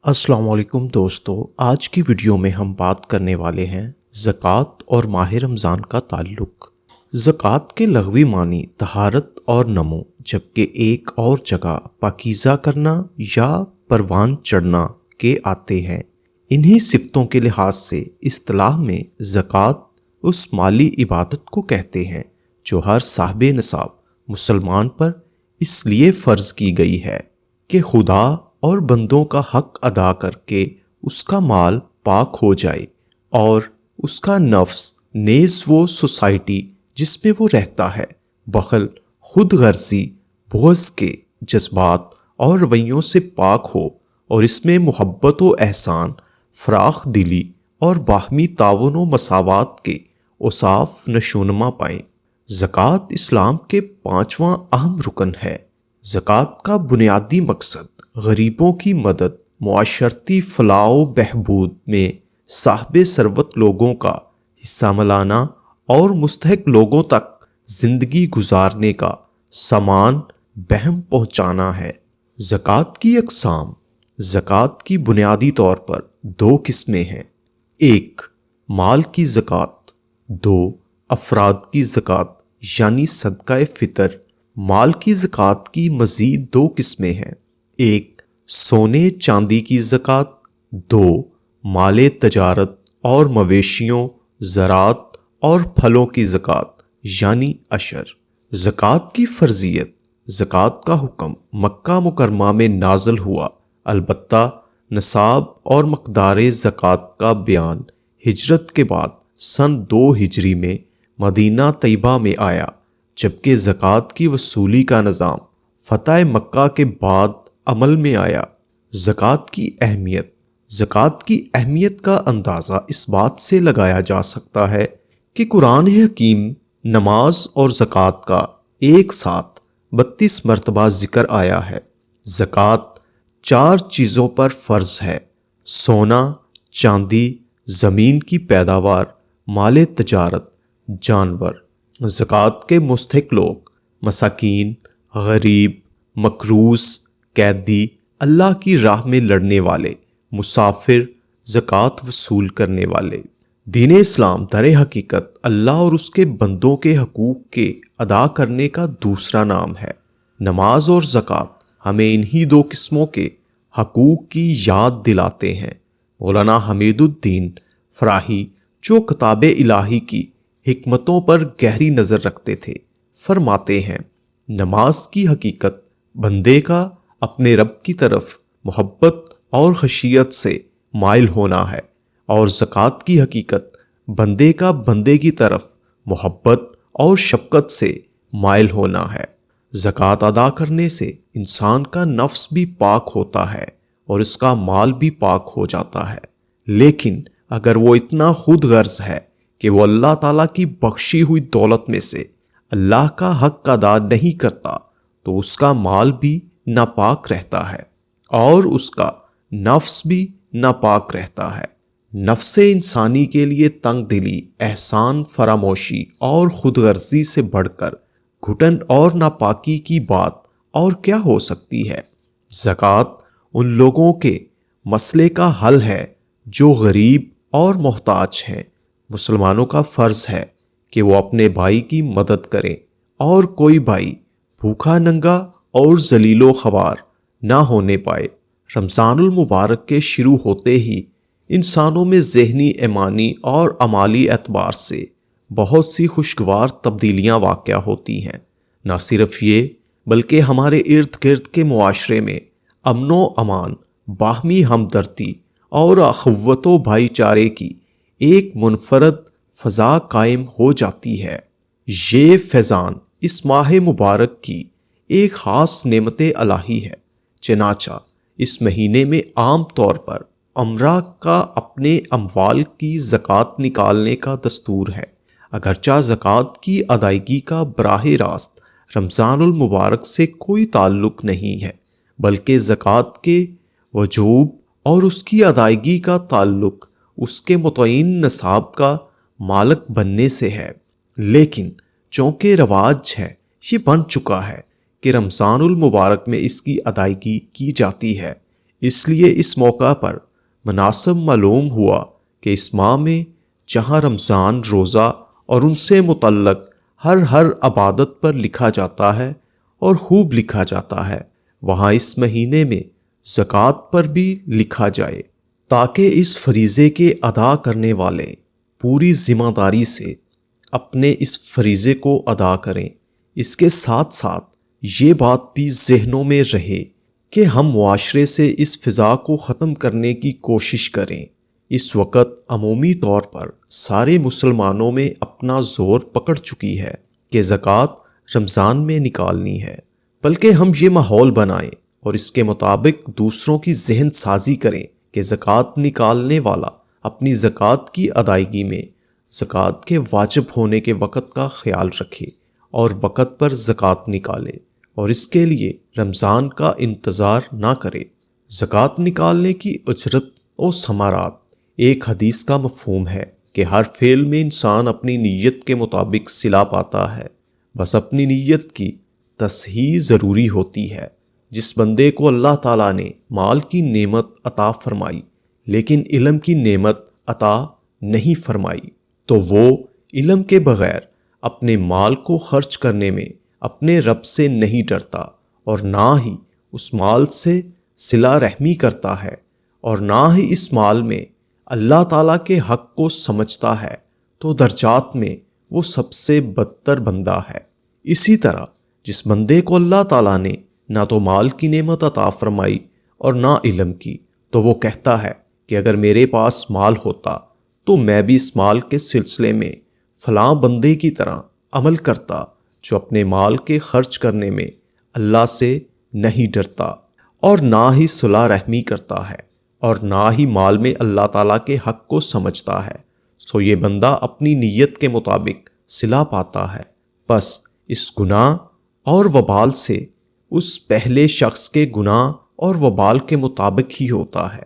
السلام علیکم دوستو، آج کی ویڈیو میں ہم بات کرنے والے ہیں زکوٰۃ اور ماہ رمضان کا تعلق۔ زکوٰۃ کے لغوی معنی طہارت اور نمو، جبکہ ایک اور جگہ پاکیزہ کرنا یا پروان چڑھنا کے آتے ہیں۔ انہی صفتوں کے لحاظ سے اصطلاح میں زکوٰۃ اس مالی عبادت کو کہتے ہیں جو ہر صاحب نصاب مسلمان پر اس لیے فرض کی گئی ہے کہ خدا اور بندوں کا حق ادا کر کے اس کا مال پاک ہو جائے اور اس کا نفس نیز وہ سوسائٹی جس میں وہ رہتا ہے بخل، خود غرضی، بغض کے جذبات اور رویوں سے پاک ہو اور اس میں محبت و احسان، فراخ دلی اور باہمی تعاون و مساوات کے اوصاف نشونما پائیں۔ زکوٰۃ اسلام کے 5واں اہم رکن ہے۔ زکوٰۃ کا بنیادی مقصد غریبوں کی مدد، معاشرتی فلاح و بہبود میں صاحب ثروت لوگوں کا حصہ ملانا اور مستحق لوگوں تک زندگی گزارنے کا سامان بہم پہنچانا ہے۔ زکوٰۃ کی اقسام۔ زکوٰۃ کی بنیادی طور پر 2 قسمیں ہیں: 1 مال کی زکوٰۃ، 2 افراد کی زکوٰۃ یعنی صدقہ فطر۔ مال کی زکوٰۃ کی مزید 2 قسمیں ہیں: 1 سونے چاندی کی زکوٰۃ، 2 مال تجارت اور مویشیوں، زراعت اور پھلوں کی زکوٰۃ یعنی عشر۔ زکوٰۃ کی فرضیت۔ زکوٰۃ کا حکم مکہ مکرمہ میں نازل ہوا، البتہ نصاب اور مقدار زکوٰۃ کا بیان ہجرت کے بعد سن 2 ہجری میں مدینہ طیبہ میں آیا، جبکہ زکوٰۃ کی وصولی کا نظام فتح مکہ کے بعد عمل میں آیا۔ زکوٰۃ کی اہمیت۔ زکوٰۃ کی اہمیت کا اندازہ اس بات سے لگایا جا سکتا ہے کہ قرآن حکیم نماز اور زکوٰۃ کا ایک ساتھ 32 مرتبہ ذکر آیا ہے۔ زکوٰۃ 4 چیزوں پر فرض ہے: سونا، چاندی، زمین کی پیداوار، مال تجارت، جانور۔ زکوٰۃ کے مستحق لوگ: مساکین، غریب، مقروض، قیدی، اللہ کی راہ میں لڑنے والے، مسافر، زکوٰۃ وصول کرنے والے۔ دین اسلام در حقیقت اللہ اور اس کے بندوں کے حقوق کے ادا کرنے کا دوسرا نام ہے۔ نماز اور زکوٰۃ ہمیں انہی 2 قسموں کے حقوق کی یاد دلاتے ہیں۔ مولانا حمید الدین فراہی، جو کتاب الہی کی حکمتوں پر گہری نظر رکھتے تھے، فرماتے ہیں: نماز کی حقیقت بندے کا اپنے رب کی طرف محبت اور خشیت سے مائل ہونا ہے، اور زکوٰۃ کی حقیقت بندے کا بندے کی طرف محبت اور شفقت سے مائل ہونا ہے۔ زکوٰۃ ادا کرنے سے انسان کا نفس بھی پاک ہوتا ہے اور اس کا مال بھی پاک ہو جاتا ہے، لیکن اگر وہ اتنا خود غرض ہے کہ وہ اللہ تعالیٰ کی بخشی ہوئی دولت میں سے اللہ کا حق ادا نہیں کرتا تو اس کا مال بھی ناپاک رہتا ہے اور اس کا نفس بھی ناپاک رہتا ہے۔ نفس انسانی کے لیے تنگ دلی، احسان فراموشی اور خود غرضی سے بڑھ کر گھٹن اور ناپاکی کی بات اور کیا ہو سکتی ہے؟ زکوٰۃ ان لوگوں کے مسئلے کا حل ہے جو غریب اور محتاج ہیں۔ مسلمانوں کا فرض ہے کہ وہ اپنے بھائی کی مدد کریں اور کوئی بھائی بھوکا ننگا اور ذلیل و خوار نہ ہونے پائے۔ رمضان المبارک کے شروع ہوتے ہی انسانوں میں ذہنی، ایمانی اور عملی اعتبار سے بہت سی خوشگوار تبدیلیاں واقع ہوتی ہیں۔ نہ صرف یہ بلکہ ہمارے ارد گرد کے معاشرے میں امن و امان، باہمی ہمدردی اور اخوت و بھائی چارے کی ایک منفرد فضا قائم ہو جاتی ہے۔ یہ فیضان اس ماہ مبارک کی ایک خاص نعمت الہی ہے۔ چنانچہ اس مہینے میں عام طور پر امراء کا اپنے اموال کی زکوٰۃ نکالنے کا دستور ہے، اگرچہ زکوٰۃ کی ادائیگی کا براہ راست رمضان المبارک سے کوئی تعلق نہیں ہے، بلکہ زکوٰۃ کے وجوب اور اس کی ادائیگی کا تعلق اس کے متعین نصاب کا مالک بننے سے ہے۔ لیکن چونکہ رواج ہے، یہ بن چکا ہے کہ رمضان المبارک میں اس کی ادائیگی کی جاتی ہے، اس لیے اس موقع پر مناسب معلوم ہوا کہ اس ماہ میں جہاں رمضان روزہ اور ان سے متعلق ہر عبادت پر لکھا جاتا ہے اور خوب لکھا جاتا ہے، وہاں اس مہینے میں زکوٰۃ پر بھی لکھا جائے، تاکہ اس فریضے کے ادا کرنے والے پوری ذمہ داری سے اپنے اس فریضے کو ادا کریں۔ اس کے ساتھ ساتھ یہ بات بھی ذہنوں میں رہے کہ ہم معاشرے سے اس فضا کو ختم کرنے کی کوشش کریں۔ اس وقت عمومی طور پر سارے مسلمانوں میں اپنا زور پکڑ چکی ہے کہ زکوٰۃ رمضان میں نکالنی ہے، بلکہ ہم یہ ماحول بنائیں اور اس کے مطابق دوسروں کی ذہن سازی کریں کہ زکوٰۃ نکالنے والا اپنی زکوٰۃ کی ادائیگی میں زکوٰۃ کے واجب ہونے کے وقت کا خیال رکھے اور وقت پر زکوٰۃ نکالے، اور اس کے لیے رمضان کا انتظار نہ کرے۔ زکوٰۃ نکالنے کی اجرت و ثمرات ایک حدیث کا مفہوم ہے کہ ہر فعل میں انسان اپنی نیت کے مطابق صلہ پاتا ہے، بس اپنی نیت کی تصحیح ضروری ہوتی ہے۔ جس بندے کو اللہ تعالیٰ نے مال کی نعمت عطا فرمائی لیکن علم کی نعمت عطا نہیں فرمائی، تو وہ علم کے بغیر اپنے مال کو خرچ کرنے میں اپنے رب سے نہیں ڈرتا، اور نہ ہی اس مال سے صلہ رحمی کرتا ہے، اور نہ ہی اس مال میں اللہ تعالیٰ کے حق کو سمجھتا ہے، تو درجات میں وہ سب سے بدتر بندہ ہے۔ اسی طرح جس بندے کو اللہ تعالیٰ نے نہ تو مال کی نعمت عطا فرمائی اور نہ علم کی، تو وہ کہتا ہے کہ اگر میرے پاس مال ہوتا تو میں بھی اس مال کے سلسلے میں فلاں بندے کی طرح عمل کرتا جو اپنے مال کے خرچ کرنے میں اللہ سے نہیں ڈرتا، اور نہ ہی صلہ رحمی کرتا ہے، اور نہ ہی مال میں اللہ تعالیٰ کے حق کو سمجھتا ہے، سو یہ بندہ اپنی نیت کے مطابق صلہ پاتا ہے، بس اس گناہ اور وبال سے اس پہلے شخص کے گناہ اور وبال کے مطابق ہی ہوتا ہے۔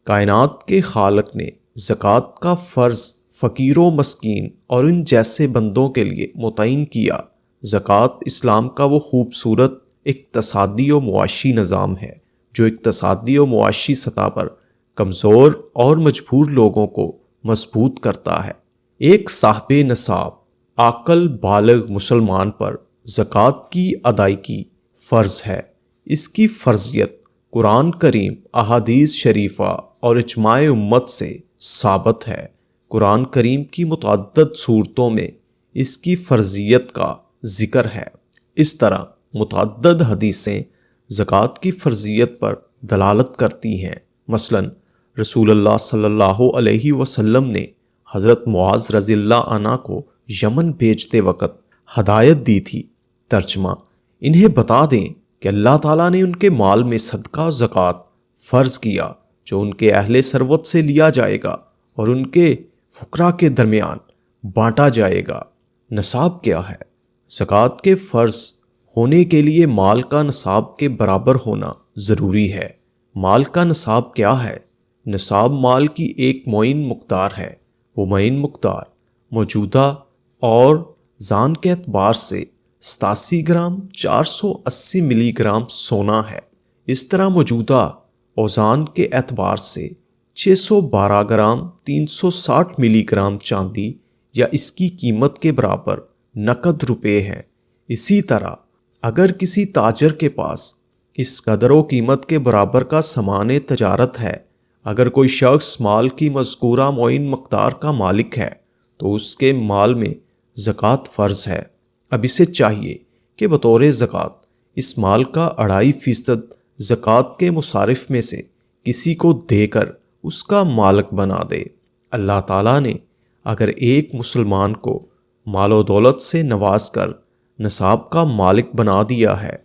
کائنات کے خالق نے زکوٰۃ کا فرض فقیر و مسکین اور ان جیسے بندوں کے لیے متعین کیا۔ زکوٰۃ اسلام کا وہ خوبصورت اقتصادی و معاشی نظام ہے جو اقتصادی و معاشی سطح پر کمزور اور مجبور لوگوں کو مضبوط کرتا ہے۔ ایک صاحب نصاب عاقل بالغ مسلمان پر زکوٰۃ کی ادائیگی فرض ہے۔ اس کی فرضیت قرآن کریم، احادیث شریفہ اور اجماع امت سے ثابت ہے۔ قرآن کریم کی متعدد صورتوں میں اس کی فرضیت کا ذکر ہے۔ اس طرح متعدد حدیثیں زکوٰۃ کی فرضیت پر دلالت کرتی ہیں۔ مثلا رسول اللہ صلی اللہ علیہ وسلم نے حضرت معاذ رضی اللہ عنہ کو یمن بھیجتے وقت ہدایت دی تھی۔ ترجمہ: انہیں بتا دیں کہ اللہ تعالیٰ نے ان کے مال میں صدقہ زکوٰۃ فرض کیا جو ان کے اہل ثروت سے لیا جائے گا اور ان کے فقراء کے درمیان بانٹا جائے گا۔ نصاب کیا ہے؟ زکوٰۃ کے فرض ہونے کے لیے مال کا نصاب کے برابر ہونا ضروری ہے۔ مال کا نصاب کیا ہے؟ نصاب مال کی ایک معین مقدار ہے۔ وہ معین مقدار موجودہ اور زان کے اعتبار سے 87 گرام 480 ملی گرام سونا ہے۔ اس طرح موجودہ اوزان کے اعتبار سے 612 گرام 360 ملی گرام چاندی یا اس کی قیمت کے برابر نقد روپے ہیں۔ اسی طرح اگر کسی تاجر کے پاس اس قدر و قیمت کے برابر کا سامان تجارت ہے، اگر کوئی شخص مال کی مذکورہ معین مقدار کا مالک ہے تو اس کے مال میں زکوٰۃ فرض ہے۔ اب اسے چاہیے کہ بطور زکوٰۃ اس مال کا 2.5% زکوٰۃ کے مصارف میں سے کسی کو دے کر اس کا مالک بنا دے۔ اللہ تعالیٰ نے اگر ایک مسلمان کو مال و دولت سے نواز کر نصاب کا مالک بنا دیا ہے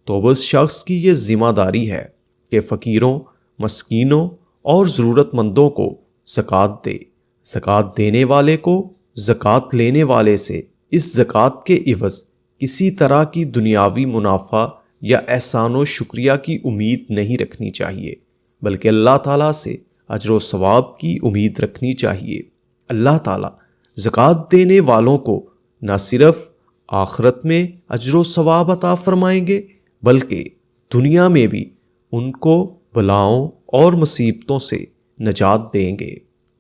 تو اس شخص کی یہ ذمہ داری ہے کہ فقیروں، مسکینوں اور ضرورت مندوں کو زکوٰۃ دے۔ زکوٰۃ دینے والے کو زکوٰۃ لینے والے سے اس زکوٰۃ کے عوض کسی طرح کی دنیاوی منافع یا احسان و شکریہ کی امید نہیں رکھنی چاہیے، بلکہ اللہ تعالیٰ سے اجر و ثواب کی امید رکھنی چاہیے۔ اللہ تعالیٰ زکوٰۃ دینے والوں کو نہ صرف آخرت میں اجر و ثواب عطا فرمائیں گے بلکہ دنیا میں بھی ان کو بلاؤں اور مصیبتوں سے نجات دیں گے۔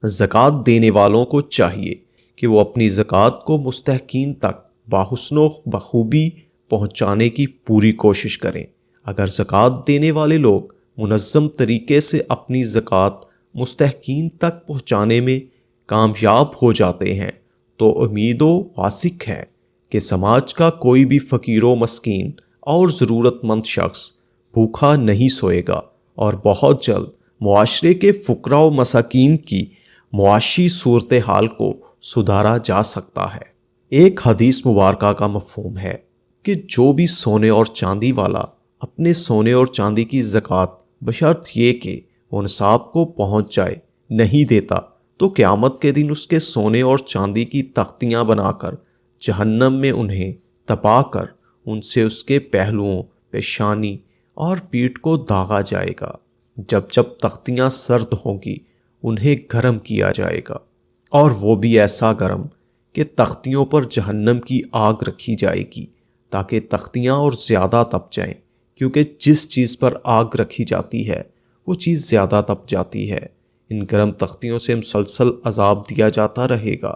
زکوٰۃ دینے والوں کو چاہیے کہ وہ اپنی زکوٰۃ کو مستحقین تک بحسن و بخوبی پہنچانے کی پوری کوشش کریں۔ اگر زکوٰۃ دینے والے لوگ منظم طریقے سے اپنی زکوٰۃ مستحقین تک پہنچانے میں کامیاب ہو جاتے ہیں تو امید و واثق ہے کہ سماج کا کوئی بھی فقیر و مسکین اور ضرورت مند شخص بھوکا نہیں سوئے گا، اور بہت جلد معاشرے کے فقراء و مساکین کی معاشی صورتحال کو سدھارا جا سکتا ہے۔ ایک حدیث مبارکہ کا مفہوم ہے کہ جو بھی سونے اور چاندی والا اپنے سونے اور چاندی کی زکوٰۃ بشرط یہ کہ وہ نصاب کو پہنچ جائے نہیں دیتا تو قیامت کے دن اس کے سونے اور چاندی کی تختیاں بنا کر جہنم میں انہیں تپا کر ان سے اس کے پہلوؤں، پیشانی اور پیٹھ کو داغا جائے گا۔ جب جب تختیاں سرد ہوں گی انہیں گرم کیا جائے گا، اور وہ بھی ایسا گرم کہ تختیوں پر جہنم کی آگ رکھی جائے گی تاکہ تختیاں اور زیادہ تپ جائیں، کیونکہ جس چیز پر آگ رکھی جاتی ہے وہ چیز زیادہ تپ جاتی ہے۔ ان گرم تختیوں سے مسلسل عذاب دیا جاتا رہے گا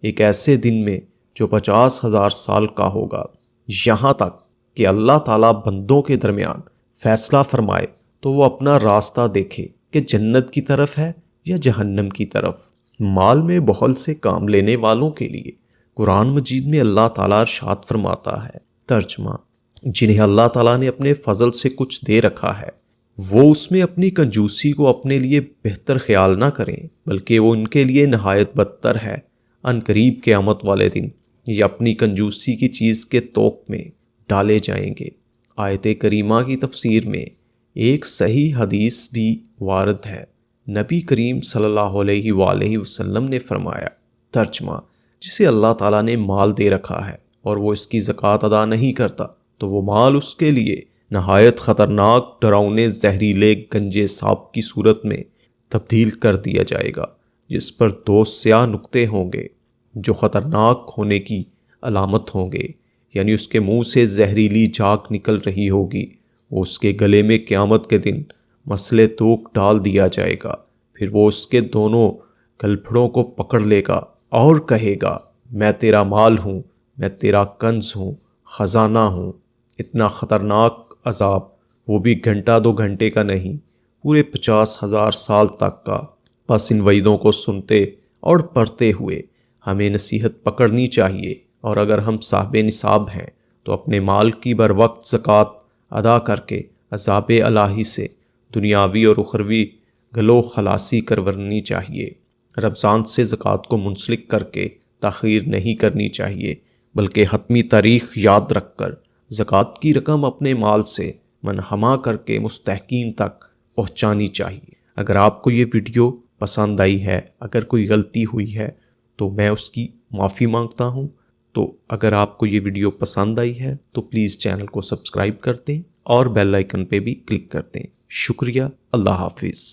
ایک ایسے دن میں جو 50,000 سال کا ہوگا، یہاں تک کہ اللہ تعالیٰ بندوں کے درمیان فیصلہ فرمائے تو وہ اپنا راستہ دیکھے کہ جنت کی طرف ہے یا جہنم کی طرف۔ مال میں بخل سے کام لینے والوں کے لیے قرآن مجید میں اللہ تعالیٰ ارشاد فرماتا ہے، ترجمہ: جنہیں اللہ تعالیٰ نے اپنے فضل سے کچھ دے رکھا ہے وہ اس میں اپنی کنجوسی کو اپنے لیے بہتر خیال نہ کریں، بلکہ وہ ان کے لیے نہایت بدتر ہے۔ ان قریب قیامت والے دن یہ اپنی کنجوسی کی چیز کے طوق میں ڈالے جائیں گے۔ آیت کریمہ کی تفسیر میں ایک صحیح حدیث بھی وارد ہے۔ نبی کریم صلی اللہ علیہ وآلہ وسلم نے فرمایا، ترجمہ: جسے اللہ تعالیٰ نے مال دے رکھا ہے اور وہ اس کی زکوٰۃ ادا نہیں کرتا تو وہ مال اس کے لیے نہایت خطرناک ڈراؤنے زہریلے گنجے سانپ کی صورت میں تبدیل کر دیا جائے گا، جس پر 2 سیاہ نقطے ہوں گے جو خطرناک ہونے کی علامت ہوں گے، یعنی اس کے منہ سے زہریلی جھاگ نکل رہی ہوگی۔ وہ اس کے گلے میں قیامت کے دن مسلے توک ڈال دیا جائے گا، پھر وہ اس کے دونوں گلپھڑوں کو پکڑ لے گا اور کہے گا، میں تیرا مال ہوں، میں تیرا کنز ہوں، خزانہ ہوں۔ اتنا خطرناک عذاب، وہ بھی گھنٹہ 2 گھنٹے کا نہیں، پورے 50,000 سال تک کا۔ بس ان وعیدوں کو سنتے اور پڑھتے ہوئے ہمیں نصیحت پکڑنی چاہیے، اور اگر ہم صاحب نصاب ہیں تو اپنے مال کی بر وقت زکوٰۃ ادا کر کے عذاب الہی سے دنیاوی اور اخروی گلو خلاصی کرونی چاہیے۔ رمضان سے زکوٰۃ کو منسلک کر کے تاخیر نہیں کرنی چاہیے، بلکہ حتمی تاریخ یاد رکھ کر زکوٰۃ کی رقم اپنے مال سے منہمہ کر کے مستحقین تک پہنچانی چاہیے۔ اگر آپ کو یہ ویڈیو پسند آئی ہے، اگر کوئی غلطی ہوئی ہے تو میں اس کی معافی مانگتا ہوں۔ تو اگر آپ کو یہ ویڈیو پسند آئی ہے تو پلیز چینل کو سبسکرائب کر دیں اور بیل آئیکن پہ بھی کلک کر دیں۔ شکریہ، اللہ حافظ۔